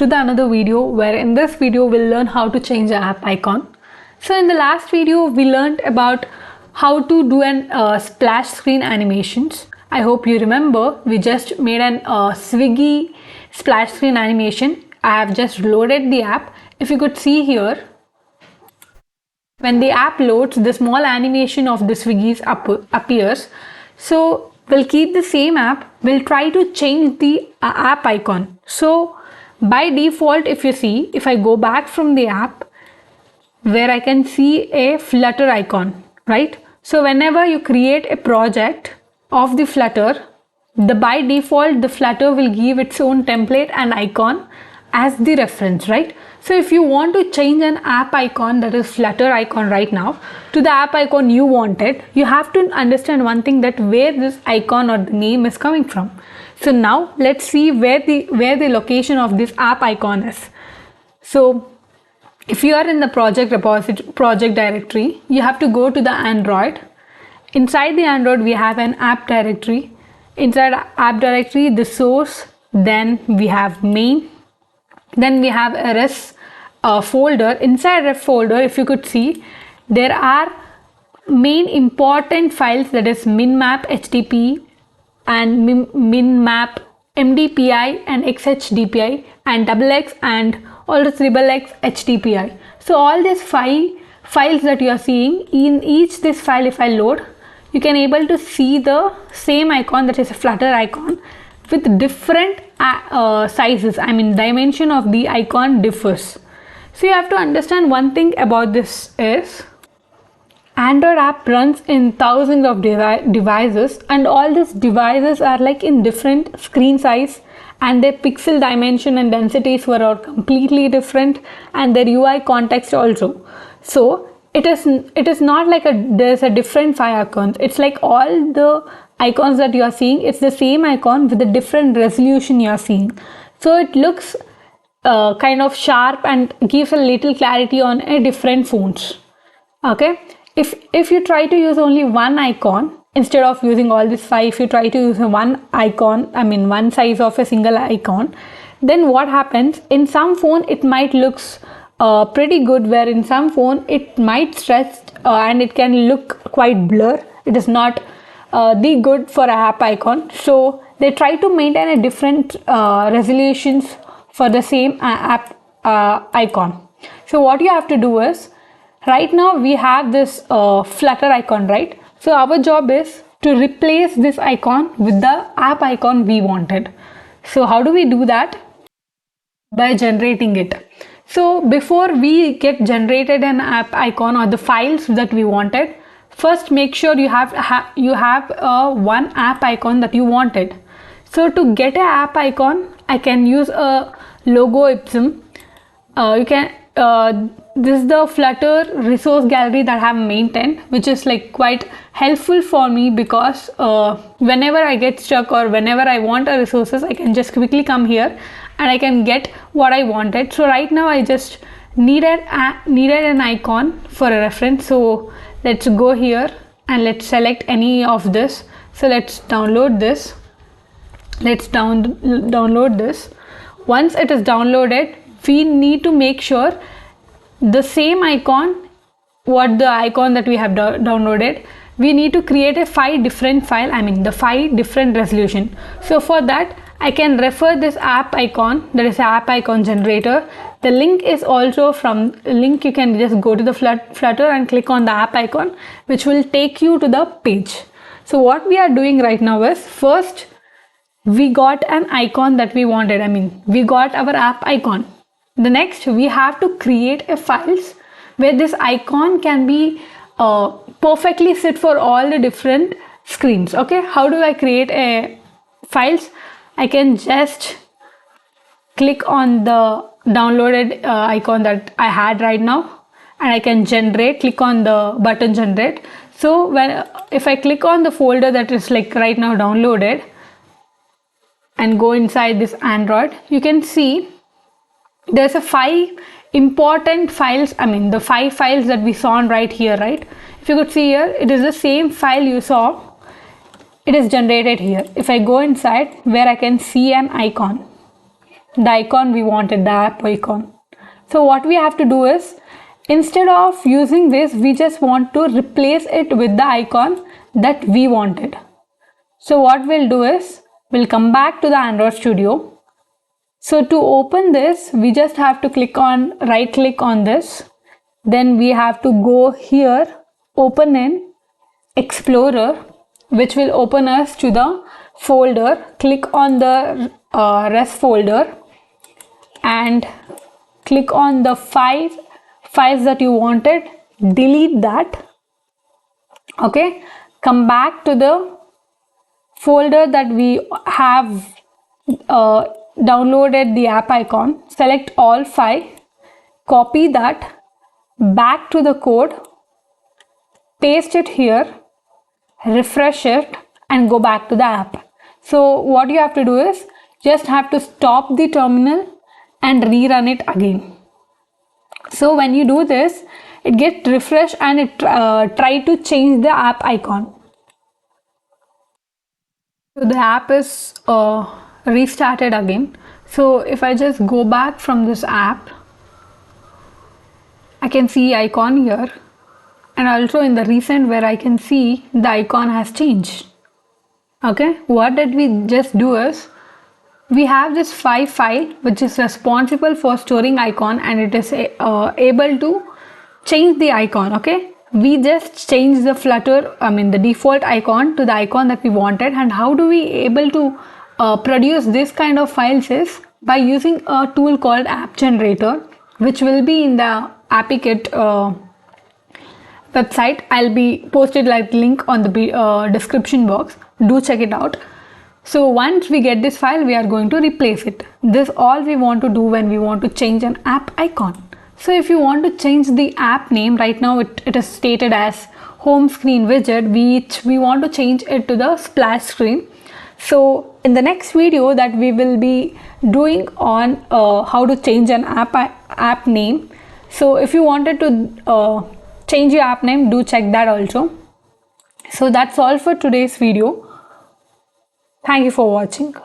to the another video, where in this video we'll learn how to change the app icon. So in the last video we learned about how to do an splash screen animations. I hope you remember we just made an Swiggy splash screen animation. I have just loaded the app. If you could see here, when the app loads, the small animation of the Swiggy's appears. So we'll keep the same app. We'll try to change the app icon. So by default, if you see, if I go back from the app, where I can see a Flutter icon, right? So whenever you create a project of the Flutter, by default, the Flutter will give its own template and icon as the reference, right? So if you want to change an app icon, that is Flutter icon right now, to the app icon you wanted, you have to understand one thing, that where this icon or the name is coming from. So now let's see where the location of this app icon is. So if you are in the project directory, you have to go to the Android. Inside the Android, we have an app directory. Inside app directory, the source, then we have main, then we have a res folder. Inside ref folder, if you could see, there are main important files, that is minmap HTTP and minmap MDPI and XHDPI and XX and also XXX HTTPI. So all these 5 files that you are seeing, in each this file, if I load, you can able to see the same icon, that is a Flutter icon, with different sizes. I mean, dimension of the icon differs. So you have to understand one thing about this is, Android app runs in thousands of devices, and all these devices are like in different screen size, and their pixel dimension and densities were all completely different, and their UI context also. So it is not like there's a different 5 icons. It's like all the icons that you are seeing, it's the same icon with a different resolution you are seeing. So it looks kind of sharp and gives a little clarity on a different phones. Okay, if you try to use only one icon instead of using all these 5, if you try to use one icon, I mean one size of a single icon, then what happens, in some phone it might looks pretty good, where in some phone it might stretch and it can look quite blur. It is not the good for a app icon. So they try to maintain a different resolutions for the same app icon. So what you have to do is, right now we have this Flutter icon, right? So our job is to replace this icon with the app icon we wanted. So how do we do that? By generating it. So before we get generated an app icon or the files that we wanted, first make sure you have one app icon that you wanted. So to get an app icon, I can use a logo ipsum. You can this is the Flutter resource gallery that I have maintained, which is like quite helpful for me, because whenever I get stuck or whenever I want a resources, I can just quickly come here and I can get what I wanted. So right now I just needed an icon for a reference. So let's go here and let's select any of this. So let's download this. Let's download this. Once it is downloaded, we need to make sure the same icon, what the icon that we have downloaded, we need to create a 5 different file, I mean the 5 different resolution. So for that, I can refer this app icon, that is app icon generator. The link is also from link. You can just go to the Flutter and click on the app icon, which will take you to the page. So what we are doing right now is, first we got an icon that we wanted. I mean, we got our app icon. The next, we have to create a files where this icon can be perfectly sit for all the different screens. Okay, how do I create a files? I can just click on the downloaded icon that I had right now, and I can click on the button generate. So if I click on the folder that is like right now downloaded and go inside this Android, you can see there's a 5 important files. I mean the 5 files that we saw right here, right? If you could see here, it is the same file you saw. It is generated here. If I go inside where I can see an icon, the icon we wanted, the app icon. So what we have to do is, instead of using this, we just want to replace it with the icon that we wanted. So what we'll do is, we'll come back to the Android Studio. So to open this, we just have to right click on this. Then we have to go here, open in Explorer, which will open us to the folder. Click on the rest folder and click on the files that you wanted, delete that. Okay, come back to the folder that we have downloaded the app icon, select all 5, copy that back to the code, paste it here, refresh it and go back to the app. So what you have to do is, just have to stop the terminal and rerun it again. So when you do this, it gets refreshed and it try to change the app icon. So the app is restarted again. So if I just go back from this app, I can see icon here, and also in the recent where I can see the icon has changed. Okay, what did we just do is, we have this file which is responsible for storing icon, and it is able to change the icon. Okay, we just change the Flutter, the default icon to the icon that we wanted. And how do we able to produce this kind of files is by using a tool called App Generator, which will be in the AppyKit website. I'll be posted like link on the description box. Do check it out. So once we get this file, we are going to replace it. This all we want to do when we want to change an app icon. So if you want to change the app name, right now it is stated as home screen widget, which we want to change it to the splash screen. So in the next video that we will be doing on how to change an app name. So if you wanted to change your app name, do check that also. So that's all for today's video. Thank you for watching.